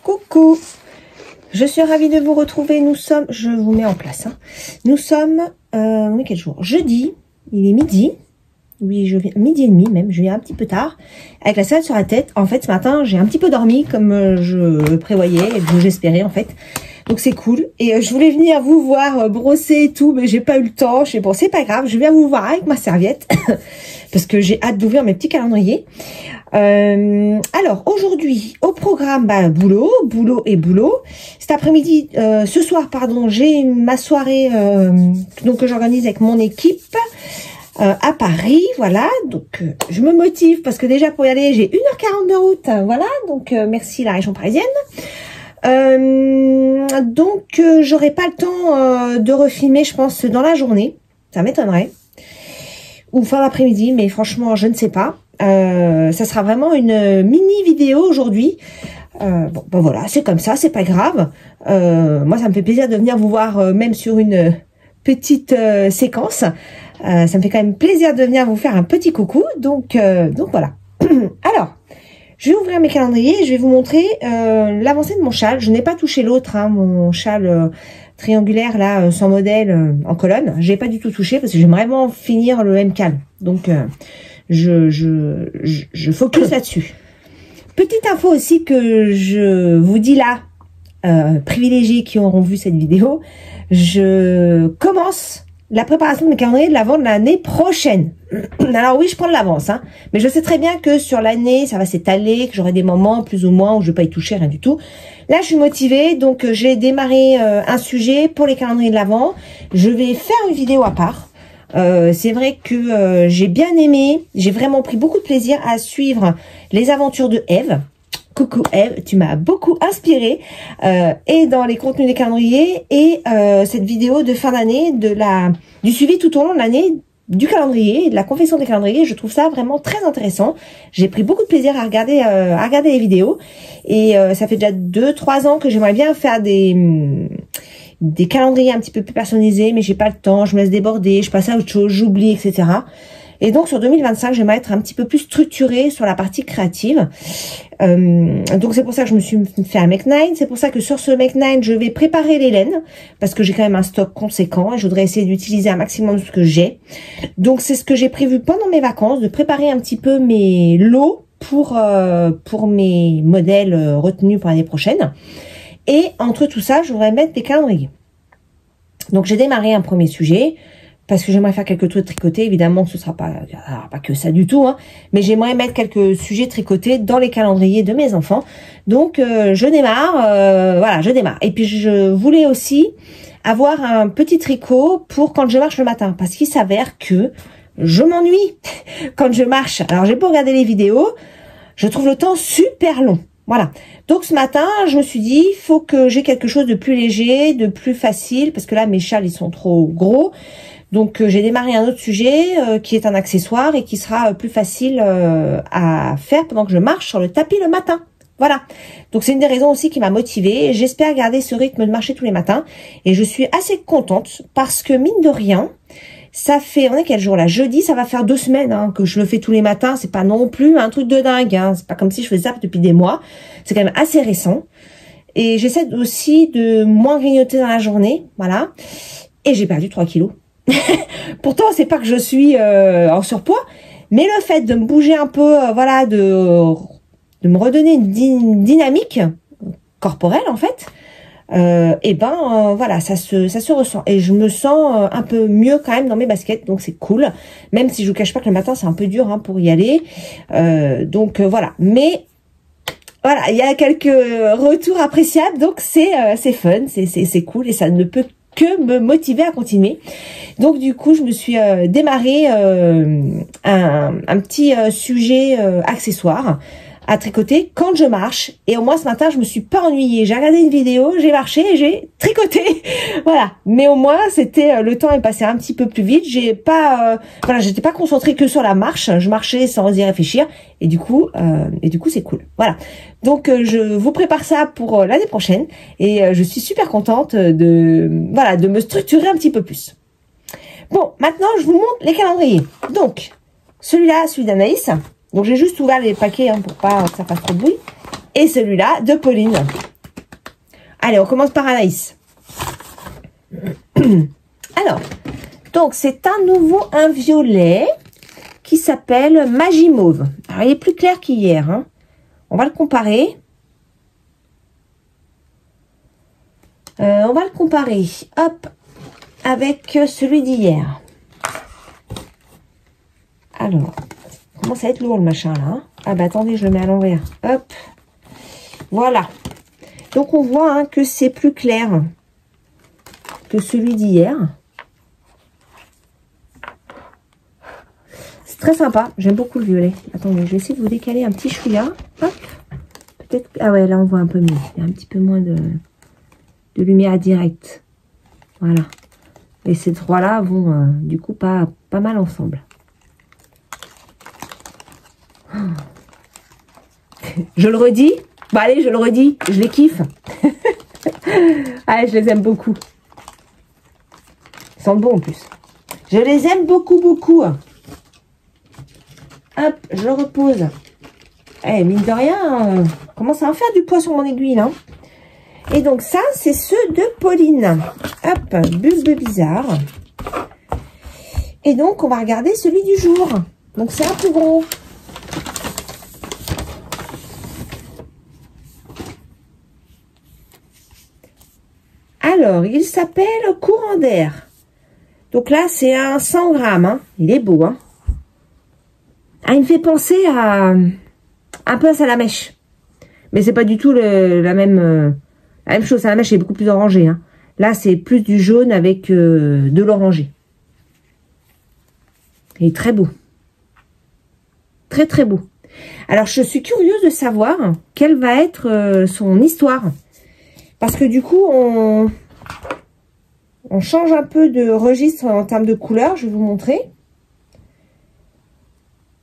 Coucou, je suis ravie de vous retrouver. Nous sommes, je vous mets en place, hein. Nous sommes, on est quel jour? Jeudi, il est midi. Oui, je viens, midi et demi même, je viens un petit peu tard, avec la salade sur la tête. En fait, ce matin, j'ai un petit peu dormi, comme je prévoyais, et que j'espérais, en fait. Donc, c'est cool. Et je voulais venir vous voir brosser et tout, mais j'ai pas eu le temps. Je sais, bon, c'est pas grave, je viens vous voir avec ma serviette, parce que j'ai hâte d'ouvrir mes petits calendriers. Alors, aujourd'hui, au programme, boulot et boulot. Cet après-midi, ce soir, pardon, j'ai ma soirée, donc que j'organise avec mon équipe. À Paris, voilà, donc je me motive parce que déjà pour y aller j'ai 1h40 de route, voilà, donc merci la région parisienne. Donc j'aurai pas le temps de refilmer, je pense, dans la journée, ça m'étonnerait, ou fin d'après-midi, mais franchement je ne sais pas. Ça sera vraiment une mini vidéo aujourd'hui. Bon, ben voilà, c'est comme ça, c'est pas grave. Moi ça me fait plaisir de venir vous voir même sur une petite séquence. Ça me fait quand même plaisir de venir vous faire un petit coucou. Donc voilà. Alors, je vais ouvrir mes calendriers et je vais vous montrer l'avancée de mon châle. Je n'ai pas touché l'autre, hein, mon châle triangulaire là, sans modèle en colonne. Je n'ai pas du tout touché parce que j'aimerais vraiment finir le MCAL. Donc je focus là-dessus. Petite info aussi que je vous dis là, privilégiés qui auront vu cette vidéo, je commence la préparation de mes calendriers de l'avant de l'année prochaine. Alors oui, je prends de l'avance, hein, mais je sais très bien que sur l'année, ça va s'étaler, que j'aurai des moments plus ou moins où je vais pas y toucher, rien du tout. Là, je suis motivée, donc j'ai démarré un sujet pour les calendriers de l'avant. Je vais faire une vidéo à part. C'est vrai que j'ai bien aimé, j'ai vraiment pris beaucoup de plaisir à suivre les aventures de Eve. Coucou Eve, tu m'as beaucoup inspirée et dans les contenus des calendriers et cette vidéo de fin d'année, du suivi tout au long de l'année du calendrier et de la confection des calendriers, je trouve ça vraiment très intéressant. J'ai pris beaucoup de plaisir à regarder les vidéos et ça fait déjà 2-3 ans que j'aimerais bien faire des calendriers un petit peu plus personnalisés, mais j'ai pas le temps, je me laisse déborder, je passe à autre chose, j'oublie, etc. Et donc sur 2025, j'aimerais être un petit peu plus structurée sur la partie créative. Donc c'est pour ça que je me suis fait un Make 9. C'est pour ça que sur ce Make 9, je vais préparer les laines parce que j'ai quand même un stock conséquent et je voudrais essayer d'utiliser un maximum de ce que j'ai. Donc c'est ce que j'ai prévu pendant mes vacances, de préparer un petit peu mes lots pour mes modèles retenus pour l'année prochaine. Et entre tout ça, je voudrais mettre des calendriers. Donc j'ai démarré un premier sujet. Parce que j'aimerais faire quelques trucs tricotés, évidemment, ce sera pas que ça du tout, hein, mais j'aimerais mettre quelques sujets tricotés dans les calendriers de mes enfants. Donc, je démarre, voilà, je démarre. Et puis, je voulais aussi avoir un petit tricot pour quand je marche le matin, parce qu'il s'avère que je m'ennuie quand je marche. Alors, j'ai pas regardé les vidéos, je trouve le temps super long. Voilà. Donc ce matin, je me suis dit, il faut que j'ai quelque chose de plus léger, de plus facile, parce que là, mes châles, ils sont trop gros. Donc j'ai démarré un autre sujet qui est un accessoire et qui sera plus facile à faire pendant que je marche sur le tapis le matin. Voilà. Donc c'est une des raisons aussi qui m'a motivée. J'espère garder ce rythme de marcher tous les matins. Et je suis assez contente parce que mine de rien, ça fait, on est quel jour là? Jeudi, ça va faire 2 semaines hein, que je le fais tous les matins. C'est pas non plus un truc de dingue. Hein. C'est pas comme si je faisais ça depuis des mois. C'est quand même assez récent. Et j'essaie aussi de moins grignoter dans la journée. Voilà. Et j'ai perdu 3 kilos. Pourtant, c'est pas que je suis en surpoids, mais le fait de me bouger un peu, voilà, de me redonner une dynamique corporelle en fait, voilà, ça se ressent et je me sens un peu mieux quand même dans mes baskets, donc c'est cool. Même si je vous cache pas que le matin c'est un peu dur hein, pour y aller, donc voilà. Mais voilà, il y a quelques retours appréciables, donc c'est fun, c'est cool et ça ne peut que me motiver à continuer. Donc du coup, je me suis démarré un petit sujet accessoire à tricoter quand je marche. Et au moins ce matin, je me suis pas ennuyée. J'ai regardé une vidéo, j'ai marché et j'ai tricoté. Voilà. Mais au moins, c'était le temps est passé un petit peu plus vite. J'ai pas, voilà, j'étais pas concentrée que sur la marche. Je marchais sans y réfléchir. Et du coup, c'est cool. Voilà. Donc, je vous prépare ça pour l'année prochaine. Et je suis super contente de me structurer un petit peu plus. Bon, maintenant, je vous montre les calendriers. Donc, celui-là, celui d'Anaïs. Donc, j'ai juste ouvert les paquets hein, pour pas que ça fasse trop de bruit. Et celui-là de Pauline. Allez, on commence par Anaïs. Alors, donc c'est un violet qui s'appelle Magie Mauve. Alors, il est plus clair qu'hier. Hein. On va le comparer. Hop, avec celui d'hier. Alors, ça commence à être lourd le machin là. Hein. Ah bah attendez, je le mets à l'envers. Hop, voilà. Donc on voit hein, que c'est plus clair que celui d'hier. C'est très sympa, j'aime beaucoup le violet. Attendez, je vais essayer de vous décaler un petit chouïa. Hop, peut-être. Ah ouais, là on voit un peu mieux. Il y a un petit peu moins de lumière directe. Voilà. Et ces trois-là vont du coup pas mal ensemble. Je le redis. Bon allez, je le redis. Je les kiffe. Allez, je les aime beaucoup. Ils sentent bon en plus. Je les aime beaucoup, beaucoup. Hop, je le repose. Eh, mine de rien, commence à en faire du poids sur mon aiguille, là. Et donc ça, c'est ceux de Pauline. Hop, bulbe bizarre. Et donc, on va regarder celui du jour. Donc, c'est un peu gros. Alors, il s'appelle Courant d'air. Donc là, c'est un 100 grammes. Hein. Il est beau. Hein. Ah, il me fait penser à un peu à Salamèche. Mais c'est pas du tout la même chose. Salamèche est beaucoup plus orangé. Hein. Là, c'est plus du jaune avec de l'orangé. Il est très beau. Très, très beau. Alors, je suis curieuse de savoir quelle va être son histoire. Parce que du coup, on change un peu de registre en termes de couleurs. Je vais vous montrer.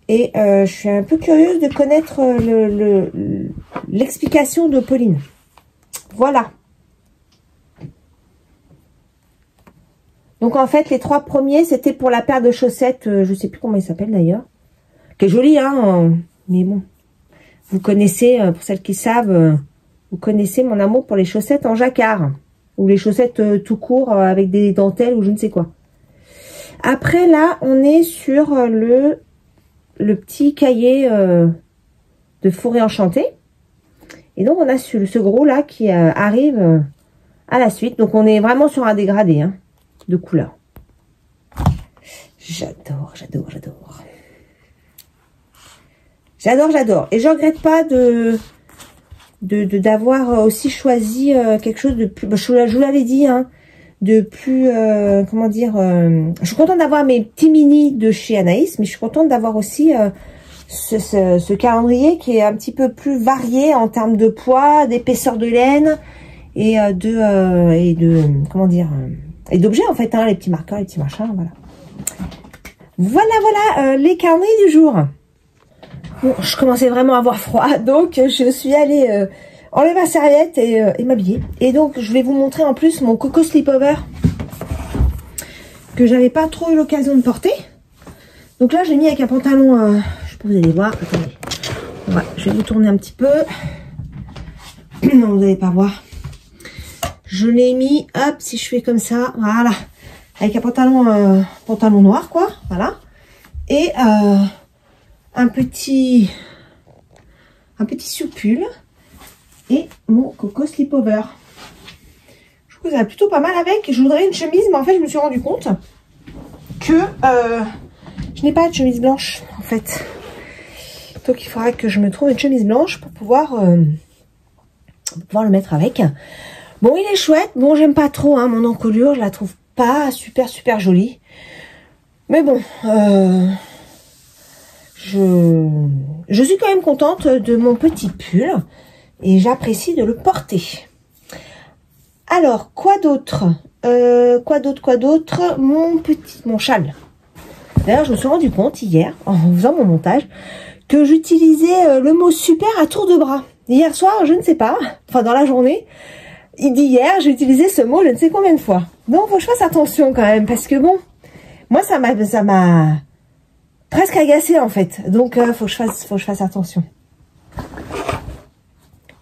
Et je suis un peu curieuse de connaître l'explication de Pauline. Voilà. Donc en fait, les trois premiers, c'était pour la paire de chaussettes. Je ne sais plus comment il s'appelle d'ailleurs. Qui est jolie, hein. Mais bon. Vous connaissez, pour celles qui savent... Vous connaissez mon amour pour les chaussettes en jacquard. Ou les chaussettes tout court avec des dentelles ou je ne sais quoi. Après, là, on est sur le petit cahier de Forêt Enchantée. Et donc, on a ce gros-là qui arrive à la suite. Donc, on est vraiment sur un dégradé hein, de couleurs. J'adore, j'adore, j'adore. J'adore, j'adore. Et je regrette pas d'avoir aussi choisi quelque chose de plus, je vous l'avais dit, hein, de plus, comment dire, je suis contente d'avoir mes petits mini de chez Anaïs, mais je suis contente d'avoir aussi ce calendrier qui est un petit peu plus varié en termes de poids, d'épaisseur de laine et comment dire, et d'objets en fait, hein, les petits marqueurs, les petits machins, voilà. Voilà, les calendriers du jour. Bon, je commençais vraiment à avoir froid, donc je suis allée enlever ma serviette et m'habiller. Et donc, je vais vous montrer en plus mon Coco Slipover que j'avais pas trop eu l'occasion de porter. Donc là, j'ai mis avec un pantalon, je sais pas, vous allez voir. Attendez, voilà, je vais vous tourner un petit peu. Non, vous n'allez pas voir. Je l'ai mis, hop, si je fais comme ça, voilà, avec un pantalon noir, quoi, voilà. Et un petit soupule et mon Coco Slipover. Je trouve que ça va plutôt pas mal avec. Je voudrais une chemise, mais en fait, je me suis rendu compte que je n'ai pas de chemise blanche, en fait. Donc, il faudra que je me trouve une chemise blanche pour pouvoir le mettre avec. Bon, il est chouette. Bon, j'aime pas trop hein, mon encolure. Je la trouve pas super, super jolie. Mais bon, je suis quand même contente de mon petit pull et j'apprécie de le porter. Alors, quoi d'autre? Mon châle. D'ailleurs, je me suis rendu compte hier, en faisant mon montage, que j'utilisais le mot super à tour de bras. Hier soir, je ne sais pas, enfin dans la journée, d'hier, j'ai utilisé ce mot je ne sais combien de fois. Donc, faut que je fasse attention quand même, parce que bon, moi, ça m'a presque agacé en fait. Donc, faut que je fasse attention.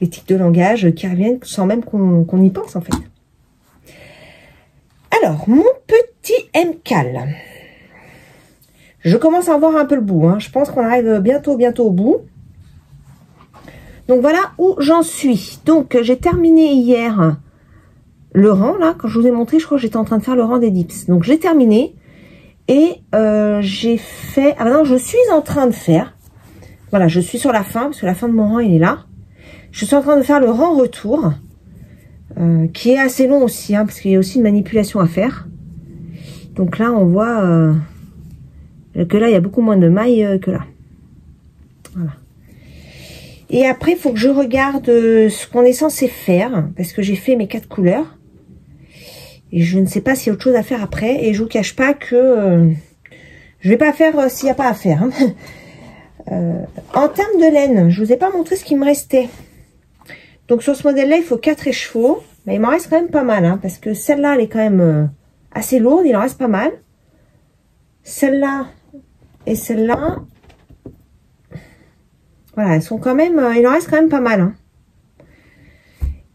les tics de langage qui reviennent sans même qu'on y pense en fait. Alors, mon petit MCAL. Je commence à en voir un peu le bout. Hein. Je pense qu'on arrive bientôt au bout. Donc voilà où j'en suis. Donc j'ai terminé hier le rang. Là, quand je vous ai montré, je crois que j'étais en train de faire le rang des dips. Donc j'ai terminé. Et j'ai fait... Ah non, je suis en train de faire... Voilà, je suis sur la fin, parce que la fin de mon rang, il est là. Je suis en train de faire le rang retour. Qui est assez long aussi, hein, parce qu'il y a aussi une manipulation à faire. Donc là, on voit... que là, il y a beaucoup moins de mailles que là. Voilà. Et après, il faut que je regarde ce qu'on est censé faire. Parce que j'ai fait mes 4 couleurs. Et je ne sais pas s'il y a autre chose à faire après. Et je vous cache pas que je vais pas faire s'il n'y a pas à faire. Hein. En termes de laine, je vous ai pas montré ce qui me restait. Donc sur ce modèle-là, il faut 4 écheveaux. Mais il m'en reste quand même pas mal. Hein, parce que celle-là, elle est quand même assez lourde. Il en reste pas mal. Celle-là et celle-là. Voilà, elles sont quand même... il en reste quand même pas mal. Hein.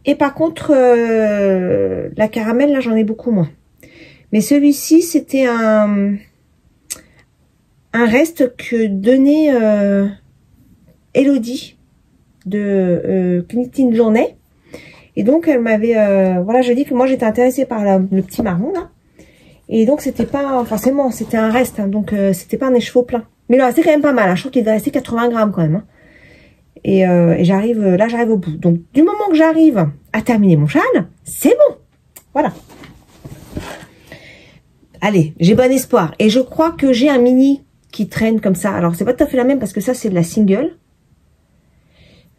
Et par contre, la caramel, là, j'en ai beaucoup moins. Mais celui-ci, c'était un reste que donnait Elodie de Knitting Journée. Et donc, elle m'avait... voilà, je dis que moi, j'étais intéressée par le petit marron, là. Et donc, c'était pas... Forcément, c'était un reste. Hein, donc, c'était pas un écheveau plein. Mais là, c'est quand même pas mal. Hein, je trouve qu'il devait rester 80 grammes quand même. Hein. Et j'arrive, là j'arrive au bout. Donc du moment que j'arrive à terminer mon châle, c'est bon. Voilà. Allez, j'ai bon espoir. Et je crois que j'ai un mini qui traîne comme ça. Alors c'est pas tout à fait la même parce que ça c'est de la single.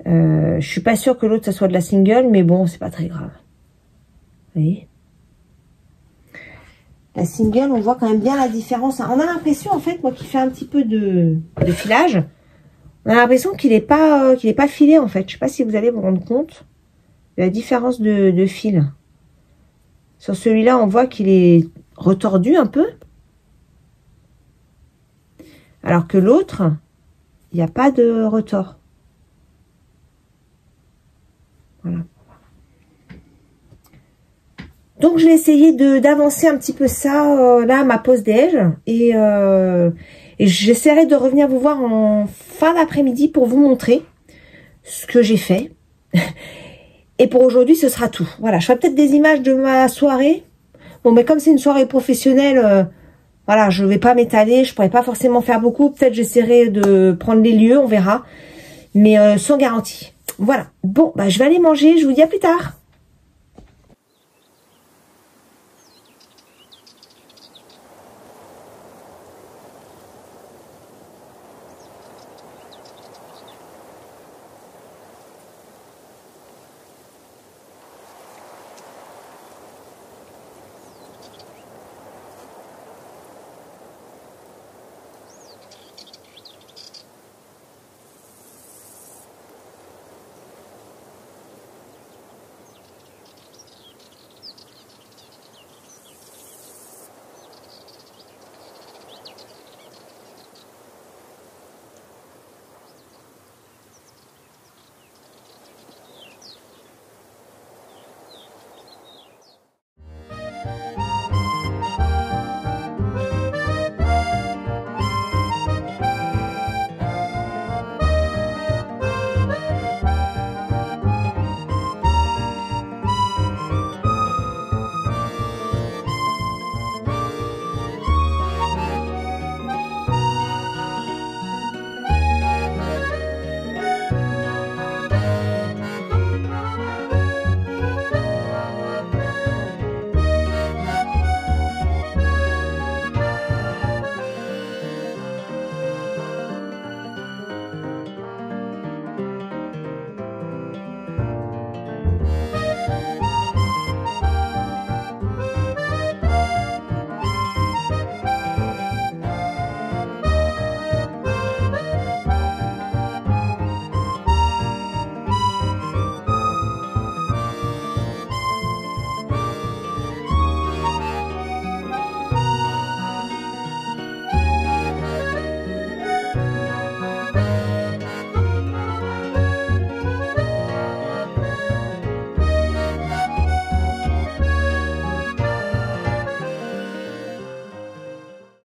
Je suis pas sûre que l'autre ça soit de la single, mais bon, c'est pas très grave. Vous voyez? La single, on voit quand même bien la différence. On a l'impression en fait, moi qui fais un petit peu de filage, on a l'impression qu'il est pas filé en fait. Je sais pas si vous allez vous rendre compte de la différence de fil. Sur celui-là, on voit qu'il est retordu un peu. Alors que l'autre, il n'y a pas de retort. Voilà. Donc, je vais essayer d'avancer un petit peu ça, là, à ma pause déj. Et j'essaierai de revenir vous voir en fin d'après-midi pour vous montrer ce que j'ai fait. Et pour aujourd'hui, ce sera tout. Voilà, je ferai peut-être des images de ma soirée. Bon, mais comme c'est une soirée professionnelle, voilà, je vais pas m'étaler. Je pourrais pas forcément faire beaucoup. Peut-être j'essaierai de prendre les lieux, on verra. Mais sans garantie. Voilà. Bon, bah, je vais aller manger. Je vous dis à plus tard.